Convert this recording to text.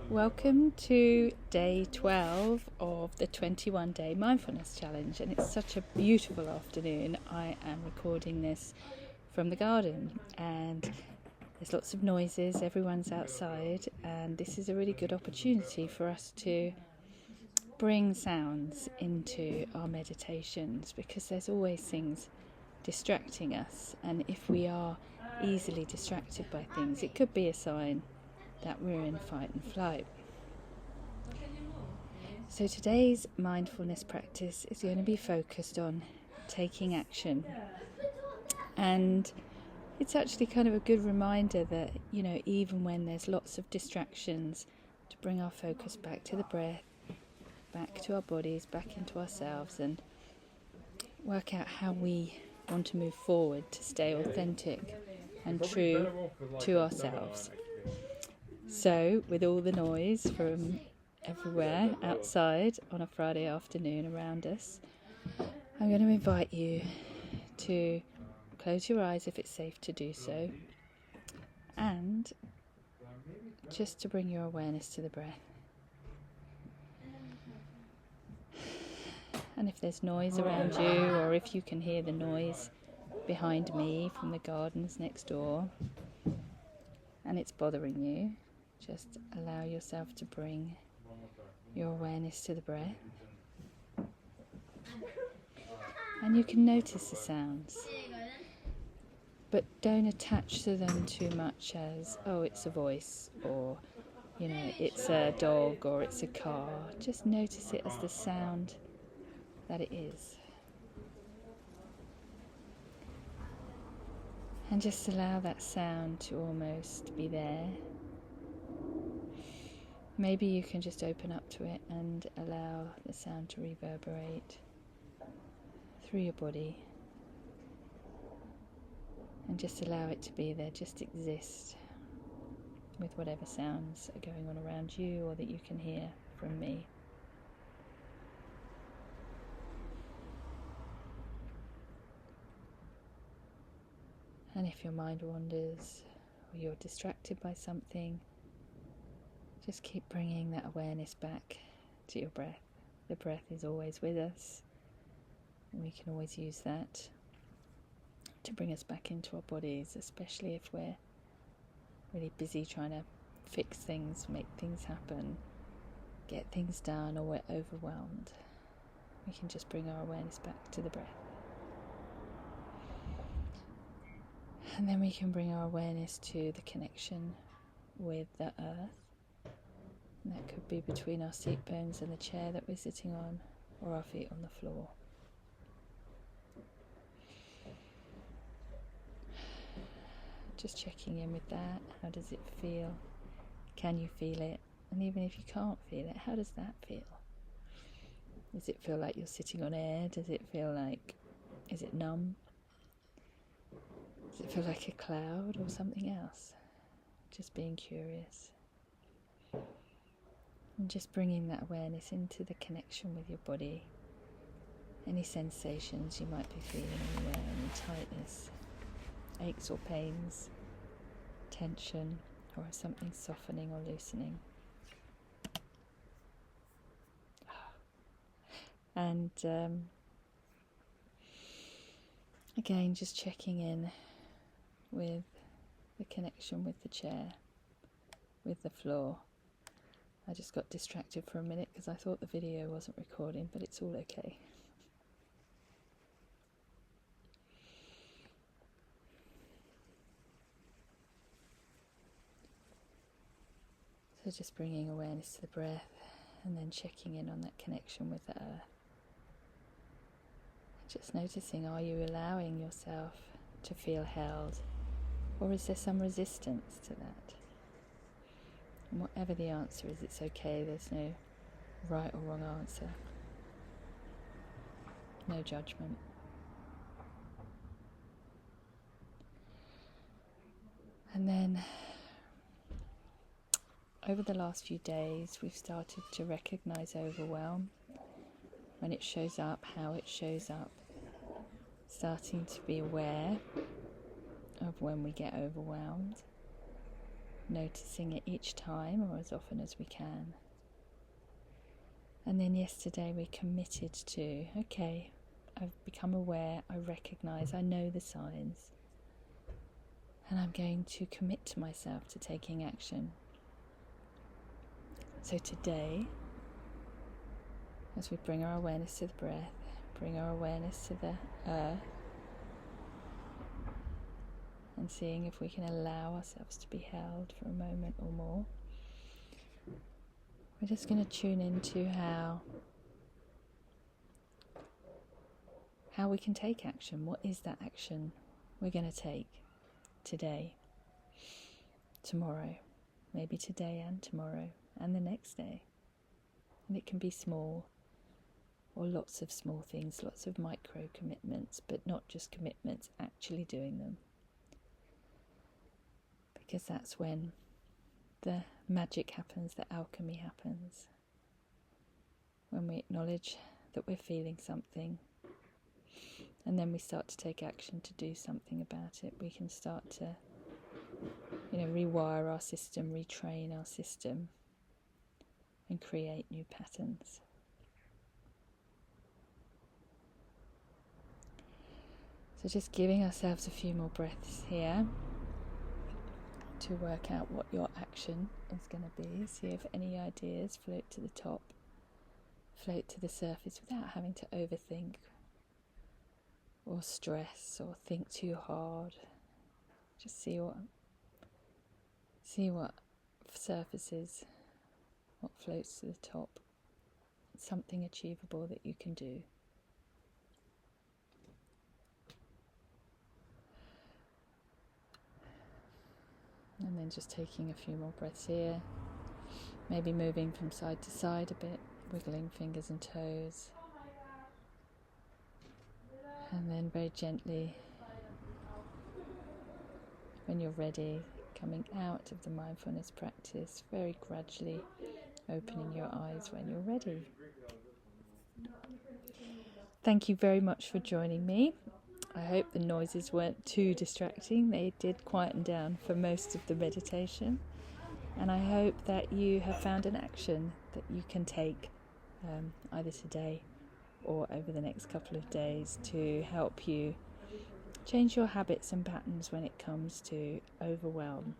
Welcome to day 12 of the 21-day mindfulness challenge, and it's such a beautiful afternoon. I am recording this from the garden and there's lots of noises, everyone's outside, and this is a really good opportunity for us to bring sounds into our meditations, because there's always things distracting us, and if we are easily distracted by things, it could be a sign that we're in fight and flight. So today's mindfulness practice is going to be focused on taking action, and it's actually kind of a good reminder that, even when there's lots of distractions, to bring our focus back to the breath, back to our bodies, back into ourselves, and work out how we want to move forward to stay authentic and true to ourselves. So, with all the noise from everywhere outside on a Friday afternoon around us, I'm going to invite you to close your eyes if it's safe to do so, and just to bring your awareness to the breath. And if there's noise around you, or if you can hear the noise behind me from the gardens next door and it's bothering you, just allow yourself to bring your awareness to the breath. And you can notice the sounds, but don't attach to them too much as, oh, it's a voice, or, it's a dog, or it's a car. Just notice it as the sound that it is. And just allow that sound to almost be there. Maybe you can just open up to it and allow the sound to reverberate through your body. And just allow it to be there, just exist with whatever sounds are going on around you or that you can hear from me. And if your mind wanders or you're distracted by something, just keep bringing that awareness back to your breath. The breath is always with us, and we can always use that to bring us back into our bodies, especially if we're really busy trying to fix things, make things happen, get things done, or we're overwhelmed. We can just bring our awareness back to the breath. And then we can bring our awareness to the connection with the earth. And that could be between our seat bones and the chair that we're sitting on, or our feet on the floor. Just checking in with that. How does it feel? Can you feel it? And even if you can't feel it, how does that feel? Does it feel like you're sitting on air? Does it feel like, is it numb? Does it feel like a cloud or something else? Just being curious. And just bringing that awareness into the connection with your body. Any sensations you might be feeling anywhere, any tightness, aches or pains, tension, or something softening or loosening. And again, just checking in with the connection with the chair, with the floor. I just got distracted for a minute because I thought the video wasn't recording, but it's all okay. So just bringing awareness to the breath and then checking in on that connection with the earth. Just noticing, are you allowing yourself to feel held, or is there some resistance to that? And whatever the answer is, it's okay. There's no right or wrong answer. No judgment. And then over the last few days, we've started to recognize overwhelm, when it shows up, how it shows up, starting to be aware of when we get overwhelmed. noticing it each time or as often as we can. And then yesterday we committed to, okay, I've become aware, I recognise, I know the signs, and I'm going to commit to myself to taking action. So today, as we bring our awareness to the breath, bring our awareness to the earth, and seeing if we can allow ourselves to be held for a moment or more, we're just going to tune into how we can take action. What is that action we're going to take today, tomorrow, maybe today and tomorrow and the next day? And it can be small or lots of small things, lots of micro commitments, but not just commitments, actually doing them. Because that's when the magic happens, the alchemy happens. When we acknowledge that we're feeling something, and then we start to take action to do something about it, we can start to, rewire our system, retrain our system, and create new patterns. So just giving ourselves a few more breaths here to work out what your action is going to be. See if any ideas float to the top, float to the surface without having to overthink or stress or think too hard. Just see what surfaces, what floats to the top. It's something achievable that you can do. And then just taking a few more breaths here, maybe moving from side to side a bit, wiggling fingers and toes. And then very gently, when you're ready, coming out of the mindfulness practice, very gradually opening your eyes when you're ready. Thank you very much for joining me. I hope the noises weren't too distracting. They did quieten down for most of the meditation. And I hope that you have found an action that you can take either today or over the next couple of days to help you change your habits and patterns when it comes to overwhelm.